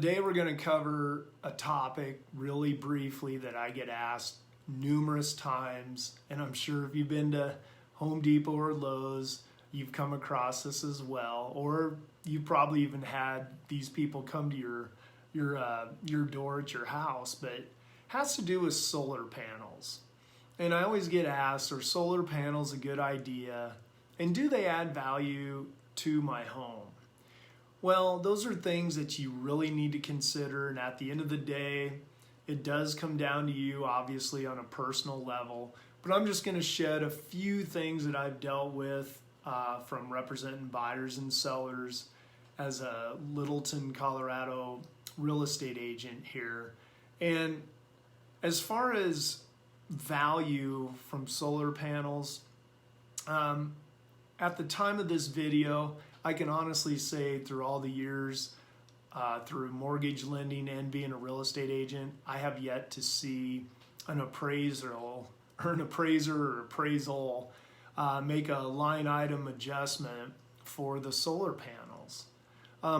Today we're going to cover a topic really briefly that I get asked numerous times, and I'm sure if you've been to Home Depot or Lowe's, you've come across this as well, or you probably even had these people come to your door at your house, but it has to do with solar panels. And I always get asked, are solar panels a good idea? And do they add value to my home? Well, those are things that you really need to consider, and at the end of the day, it does come down to you, obviously, on a personal level. But I'm just going to shed a few things that I've dealt with from representing buyers and sellers as a Littleton, Colorado real estate agent here. And as far as value from solar panels, at the time of this video, I can honestly say through all the years, through mortgage lending and being a real estate agent, I have yet to see an appraiser make a line item adjustment for the solar panels.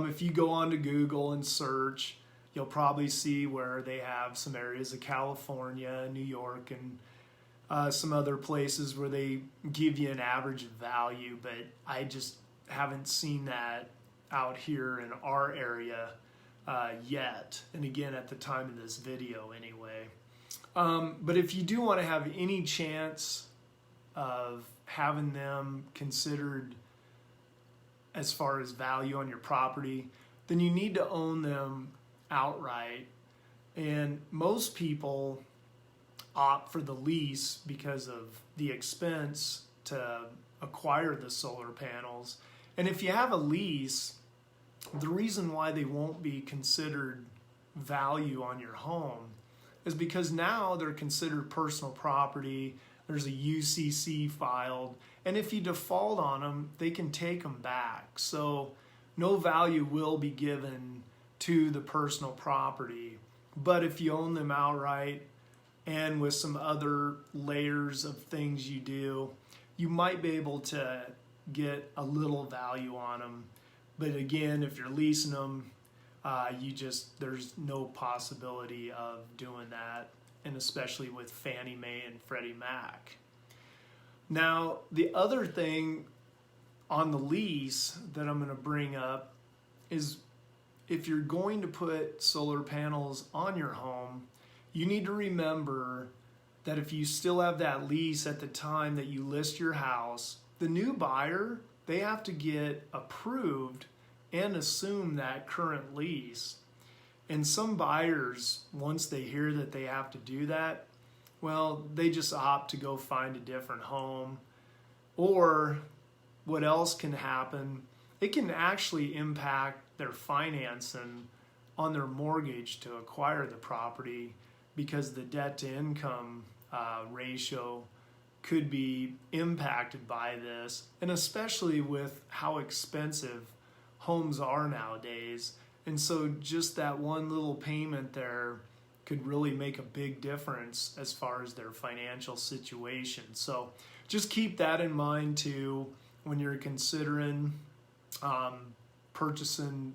If you go onto Google and search, you'll probably see where they have some areas of California, New York, and some other places where they give you an average value, but I just haven't seen that out here in our area yet. And again, at the time of this video anyway. But if you do want to have any chance of having them considered as far as value on your property, then you need to own them outright. And most people opt for the lease because of the expense to acquire the solar panels. And if you have a lease, the reason why they won't be considered value on your home is because now they're considered personal property. There's a UCC filed, and if you default on them, they can take them back. So no value will be given to the personal property. But if you own them outright and with some other layers of things you do, you might be able to get a little value on them. But again, if you're leasing them, there's no possibility of doing that, and especially with Fannie Mae and Freddie Mac. Now, the other thing on the lease that I'm going to bring up is if you're going to put solar panels on your home, you need to remember that if you still have that lease at the time that you list your house, the new buyer, they have to get approved and assume that current lease. And some buyers, once they hear that they have to do that, well, they just opt to go find a different home. Or what else can happen, it can actually impact their financing on their mortgage to acquire the property, because the debt to income ratio could be impacted by this, and especially with how expensive homes are nowadays. And so just that one little payment there could really make a big difference as far as their financial situation. So just keep that in mind too when you're considering purchasing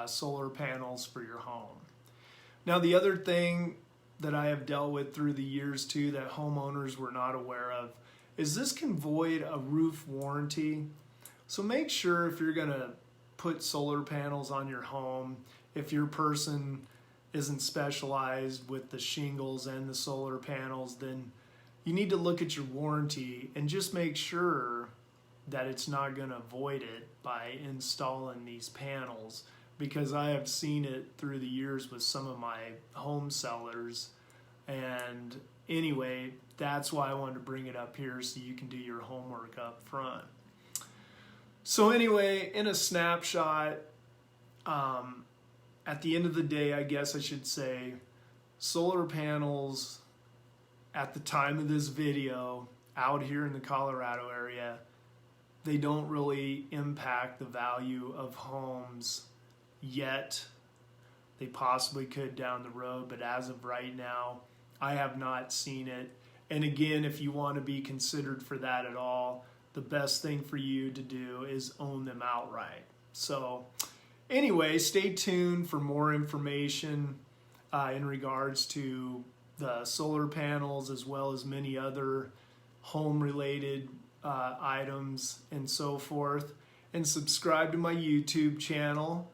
solar panels for your home. Now, the other thing that I have dealt with through the years too that homeowners were not aware of is this can void a roof warranty. So make sure if you're going to put solar panels on your home, if your person isn't specialized with the shingles and the solar panels, then you need to look at your warranty and just make sure that it's not going to void it by installing these panels, because I have seen it through the years with some of my home sellers. And anyway, that's why I wanted to bring it up here so you can do your homework up front. So anyway, in a snapshot, at the end of the day, I guess I should say, solar panels at the time of this video out here in the Colorado area, they don't really impact the value of homes yet. They possibly could down the road, but as of right now, I have not seen it. And again, if you want to be considered for that at all, the best thing for you to do is own them outright. So Anyway, stay tuned for more information in regards to the solar panels, as well as many other home related items and so forth. And subscribe to my YouTube channel,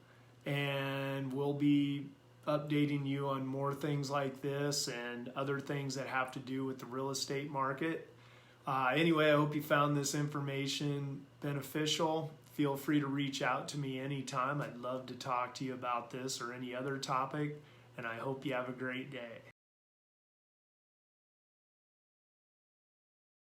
and we'll be updating you on more things like this and other things that have to do with the real estate market. Anyway, I hope you found this information beneficial. Feel free to reach out to me anytime. I'd love to talk to you about this or any other topic, and I hope you have a great day.